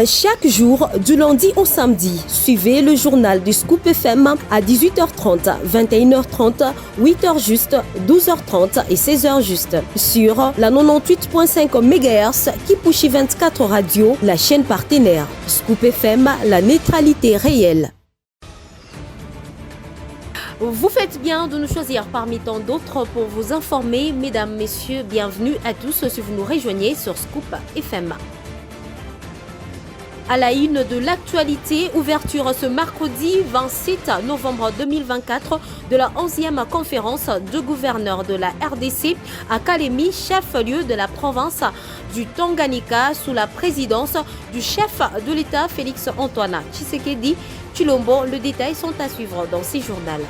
Chaque jour, du lundi au samedi, suivez le journal du Scoop FM à 18h30, 21h30, 8h juste, 12h30 et 16h juste sur la 98.5 MHz Kipushi 24 Radio, la chaîne partenaire. Scoop FM, la neutralité réelle. Vous faites bien de nous choisir parmi tant d'autres pour vous informer. Mesdames, messieurs, bienvenue à tous si vous nous rejoignez sur Scoop FM. À la une de l'actualité, ouverture ce mercredi 27 novembre 2024 de la 11e conférence de gouverneurs de la RDC à Kalemi, chef-lieu de la province du Tanganyika, sous la présidence du chef de l'État Félix Antoine Tshisekedi Tshilombo. Les détails sont à suivre dans ces journaux.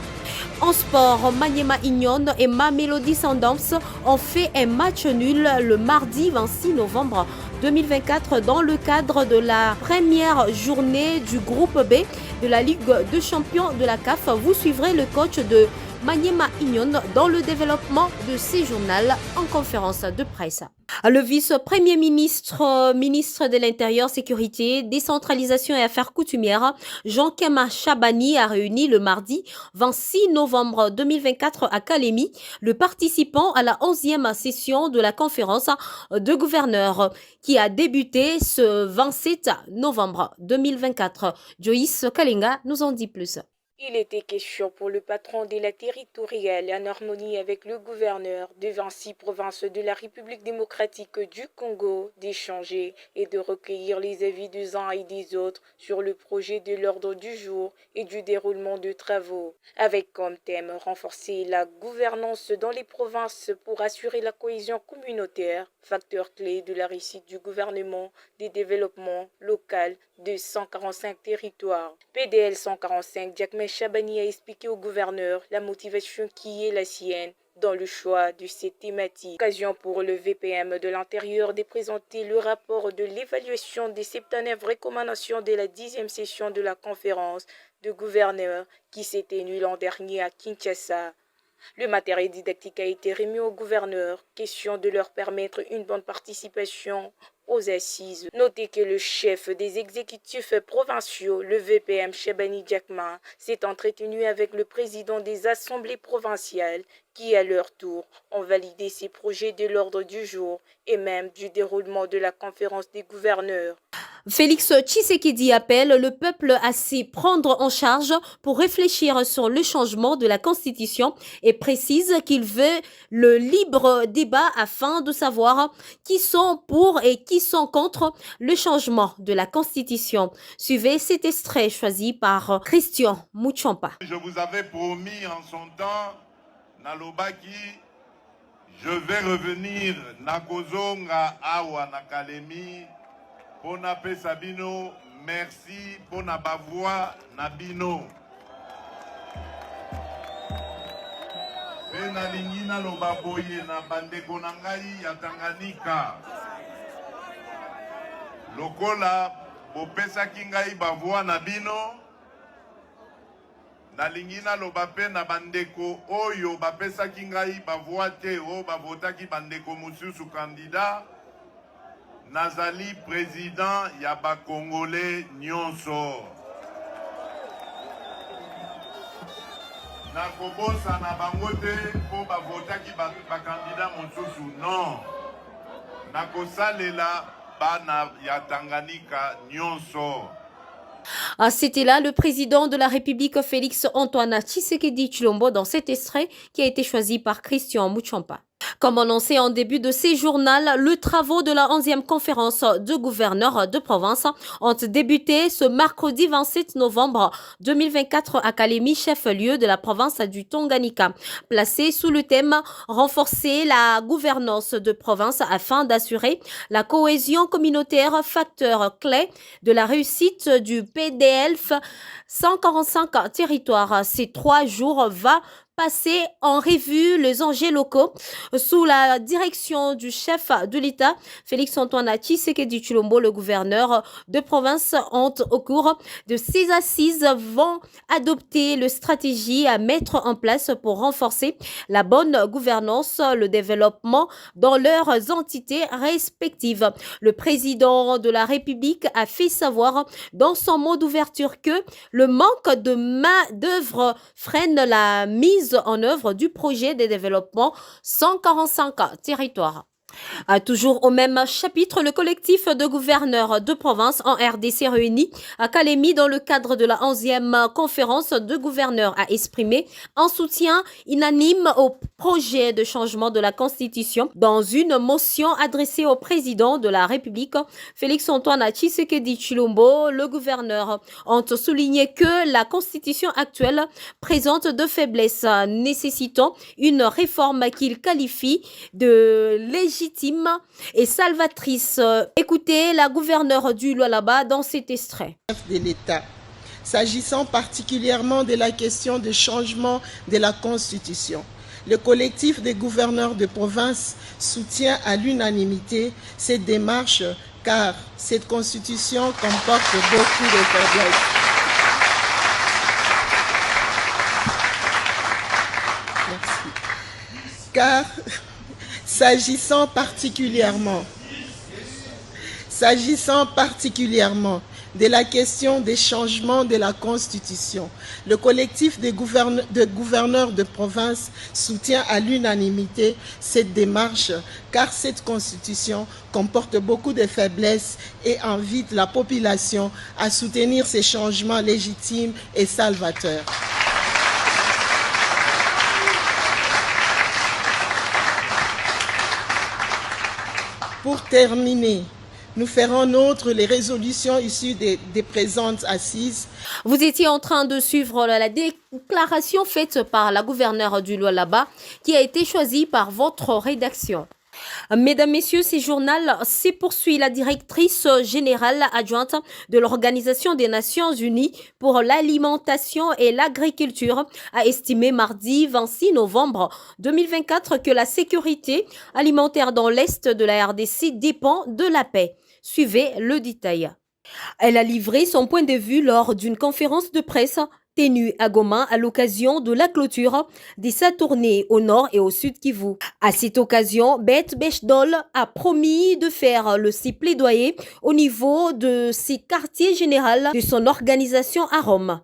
En sport, Maniema Union et Mamelodi Sundowns ont fait un match nul le mardi 26 novembre 2024 dans le cadre de la première journée du groupe B de la Ligue des champions de la CAF. Vous suivrez le coach de Maniema Union dans le développement de ces journaux en conférence de presse. Le vice-premier ministre, ministre de l'Intérieur, Sécurité, Décentralisation et Affaires coutumières, Jean-Kema Chabani, a réuni le mardi 26 novembre 2024 à Kalemi le participant à la 11e session de la conférence de gouverneurs qui a débuté ce 27 novembre 2024. Joyce Kalinga nous en dit plus. Il était question pour le patron de la territoriale, en harmonie avec le gouverneur de 26 provinces de la République démocratique du Congo, d'échanger et de recueillir les avis des uns et des autres sur le projet de l'ordre du jour et du déroulement de travaux, avec comme thème renforcer la gouvernance dans les provinces pour assurer la cohésion communautaire, facteur clé de la réussite du gouvernement des développements local de 145 territoires. PDL 145, Jacques Chabani a expliqué au gouverneur la motivation qui est la sienne dans le choix de cette thématique. Occasion pour le VPM de l'Intérieur de présenter le rapport de l'évaluation des 79 recommandations de la 10e session de la conférence de gouverneurs qui s'est tenue l'an dernier à Kinshasa. Le matériel didactique a été remis aux gouverneurs, question de leur permettre une bonne participation aux assises. Notez que le chef des exécutifs provinciaux, le VPM Chabani Diakma, s'est entretenu avec le président des assemblées provinciales qui, à leur tour, ont validé ces projets de l'ordre du jour et même du déroulement de la conférence des gouverneurs. Félix Tshisekedi appelle le peuple à s'y prendre en charge pour réfléchir sur le changement de la Constitution et précise qu'il veut le libre débat afin de savoir qui sont pour et qui sont contre le changement de la Constitution. Suivez cet extrait choisi par Christian Muchompa. Je vous avais promis en son temps, Nalobaki, je vais revenir Nakozonga Awa Nakalemi. Pona pe Sabino, merci pona bavoa Nabino. Pena lingina lo baboye na bandeko nangai ya Tanganyika. Lokola bopesa kingai bavoa Nabino. Na lingina lo bape na bandeko oyo bapesa kingai bavoa te o bavotaki bandeko mususu candidat. Nazali président Yaba Congolais Nyonso. Nakobosa na bangote po bavotaki ba candidat mosusu non. Nakosalela bana ya Tanganyika Nyonso. C'était là le président de la République Félix Antoine Tshisekedi Tshilombo dans cet extrait qui a été choisi par Christian Muchompa. Comme annoncé en début de ces journaux, les travaux de la 11e conférence de gouverneurs de province ont débuté ce mercredi 27 novembre 2024 à Kalemi, chef-lieu de la province du Tanganyika, placé sous le thème « Renforcer la gouvernance de province afin d'assurer la cohésion communautaire, facteur clé de la réussite du PDL 145 territoires ». Ces 3 jours va passer en revue les enjeux locaux sous la direction du chef de l'État, Félix-Antoine Tshisekedi Tshilombo, le gouverneur de province, au cours de ces assises vont adopter les stratégies à mettre en place pour renforcer la bonne gouvernance, le développement dans leurs entités respectives. Le président de la République a fait savoir dans son mot d'ouverture que le manque de main-d'œuvre freine la mise en œuvre du projet de développement 145 territoires. Toujours au même chapitre, le collectif de gouverneurs de province en RDC réunis à Kalemi dans le cadre de la 11e conférence de gouverneurs a exprimé un soutien unanime au projet de changement de la Constitution dans une motion adressée au président de la République, Félix-Antoine Tshisekedi Tshilombo. Le gouverneur ont souligné que la Constitution actuelle présente de faiblesses nécessitant une réforme qu'il qualifie de légitime et salvatrice. Écoutez la gouverneure du Lualaba dans cet extrait. De l'État, s'agissant particulièrement de la question de changement de la Constitution, le collectif des gouverneurs de province soutient à l'unanimité cette démarche car cette Constitution comporte beaucoup de faiblesses. Merci. Car S'agissant particulièrement de la question des changements de la Constitution, le collectif des gouverneurs de province soutient à l'unanimité cette démarche car cette Constitution comporte beaucoup de faiblesses et invite la population à soutenir ces changements légitimes et salvateurs. Pour terminer, nous ferons nôtre les résolutions issues des présentes assises. Vous étiez en train de suivre la déclaration faite par la gouverneure du Lualaba qui a été choisie par votre rédaction. Mesdames, Messieurs, ce journal se poursuit. La directrice générale adjointe de l'Organisation des Nations Unies pour l'alimentation et l'agriculture a estimé mardi 26 novembre 2024 que la sécurité alimentaire dans l'Est de la RDC dépend de la paix. Suivez le détail. Elle a livré son point de vue lors d'une conférence de presse tenue à Goma à l'occasion de la clôture de sa tournée au nord et au sud Kivu. À cette occasion, Beth Bechdol a promis de faire le plaidoyer au niveau de ses quartiers généraux de son organisation à Rome.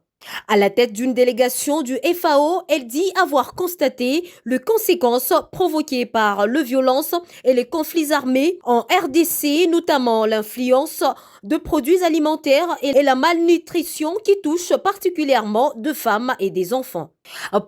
À la tête d'une délégation du FAO, elle dit avoir constaté les conséquences provoquées par les violences et les conflits armés en RDC, notamment l'influence de produits alimentaires et la malnutrition qui touche particulièrement de femmes et des enfants.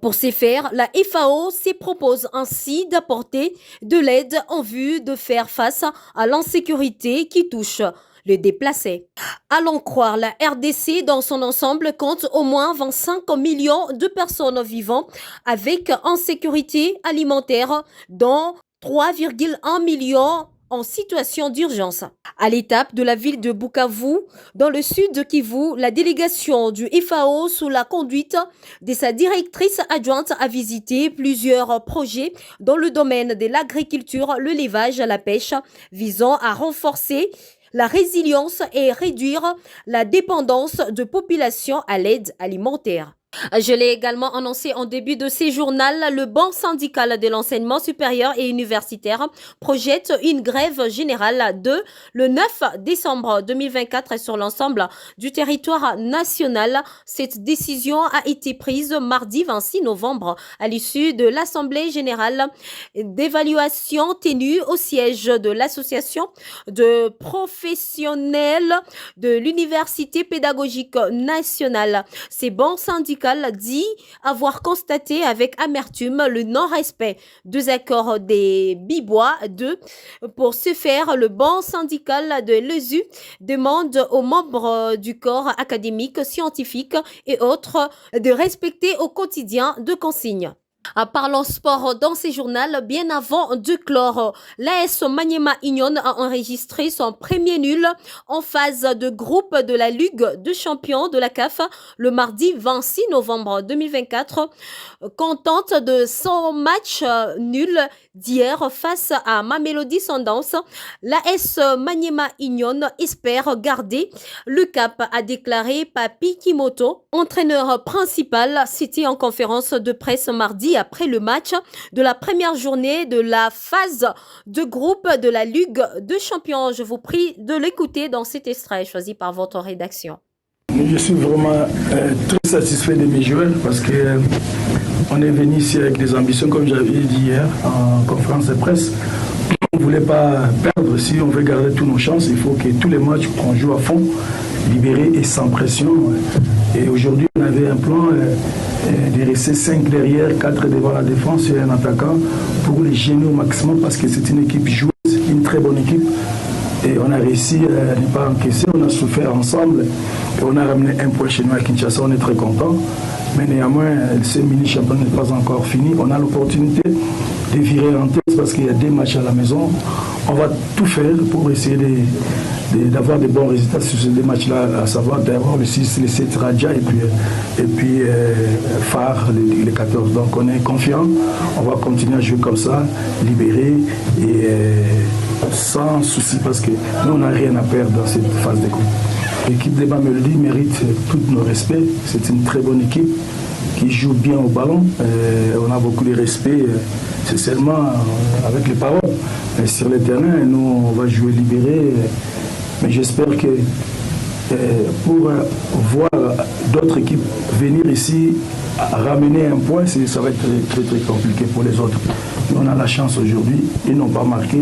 Pour ce faire, la FAO se propose ainsi d'apporter de l'aide en vue de faire face à l'insécurité qui touche les déplacés. Allons croire, la RDC dans son ensemble compte au moins 25 millions de personnes vivant avec insécurité alimentaire, dont 3,1 millions en situation d'urgence. À l'étape de la ville de Bukavu, dans le sud de Kivu, la délégation du FAO sous la conduite de sa directrice adjointe a visité plusieurs projets dans le domaine de l'agriculture, le l'élevage, la pêche, visant à renforcer la résilience et réduire la dépendance de populations à l'aide alimentaire. Je l'ai également annoncé en début de ce journal, le banc syndical de l'enseignement supérieur et universitaire projette une grève générale le 9 décembre 2024 sur l'ensemble du territoire national. Cette décision a été prise mardi 26 novembre à l'issue de l'Assemblée générale d'évaluation tenue au siège de l'Association de professionnels de l'Université pédagogique nationale. Ces bancs syndicaux dit avoir constaté avec amertume le non-respect des accords des Bibois 2. Pour ce faire, le banc syndical de l'ESU demande aux membres du corps académique, scientifique et autres de respecter au quotidien de consignes. Parlons sport dans ces journaux. Bien avant de clore, l'AS Maniema Union a enregistré son premier nul en phase de groupe de la Ligue des champions de la CAF le mardi 26 novembre 2024. Contente de son match nul d'hier face à Mamelodi Sundowns, l'AS Maniema Union espère garder le cap, a déclaré Papi Kimoto, entraîneur principal, cité en conférence de presse mardi après le match de la première journée de la phase de groupe de la Ligue des champions. Je vous prie de l'écouter dans cet extrait choisi par votre rédaction. Je suis vraiment très satisfait de mes joueurs parce que on est venu ici avec des ambitions, comme j'avais dit hier en conférence de presse. On ne voulait pas perdre. Si on veut garder toutes nos chances, il faut que tous les matchs qu'on joue à fond, libérés et sans pression. Et aujourd'hui, on avait un plan de rester 5 derrière, 4 devant la défense et un attaquant pour les gêner au maximum parce que c'est une équipe joueuse, une très bonne équipe. Et on a réussi à ne pas encaisser, on a souffert ensemble et on a ramené un point chez nous à Kinshasa, on est très content. Mais néanmoins, ce mini-championnat n'est pas encore fini. On a l'opportunité de virer en tête parce qu'il y a des matchs à la maison. On va tout faire pour essayer d'avoir des bons résultats sur ces deux matchs-là, à savoir d'abord le 6, le 7 Raja et puis Phare, le 14. Donc on est confiant, on va continuer à jouer comme ça, libéré et sans souci parce que nous on n'a rien à perdre dans cette phase de groupe. L'équipe de Mamelodi mérite tout nos respects. C'est une très bonne équipe qui joue bien au ballon. On a beaucoup de respect, c'est seulement avec les paroles. Mais sur le terrain, nous, on va jouer libéré. Mais j'espère que pour voir d'autres équipes venir ici, ramener un point, ça va être très, très compliqué pour les autres. Mais on a la chance aujourd'hui, ils n'ont pas marqué.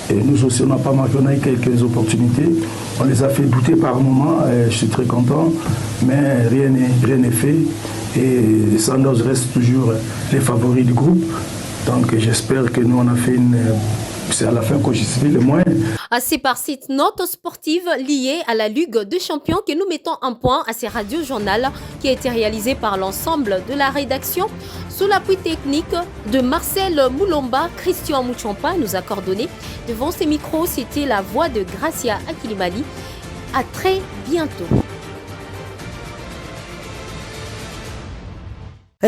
Et nous aussi, on n'a pas marqué, on a eu quelques opportunités. On les a fait douter par moments, je suis très content, mais rien n'est fait. Et les Sundowns restent toujours les favoris du groupe. Donc j'espère que nous, on a fait c'est à la fin que je suis le moins. C'est par cette note sportive liée à la Ligue des champions que nous mettons un point à ces radio-journal qui a été réalisé par l'ensemble de la rédaction sous l'appui technique de Marcel Moulomba. Christian Mouchompa nous a coordonné. Devant ces micros, c'était la voix de Gracia Akilimali. À très bientôt.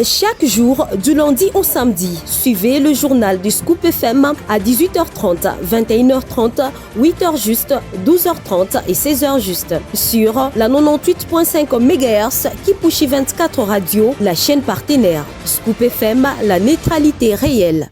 Chaque jour, du lundi au samedi, suivez le journal du Scoop FM à 18h30, 21h30, 8h juste, 12h30 et 16h juste sur la 98.5 MHz Kipushi 24 Radio, la chaîne partenaire. Scoop FM, la neutralité réelle.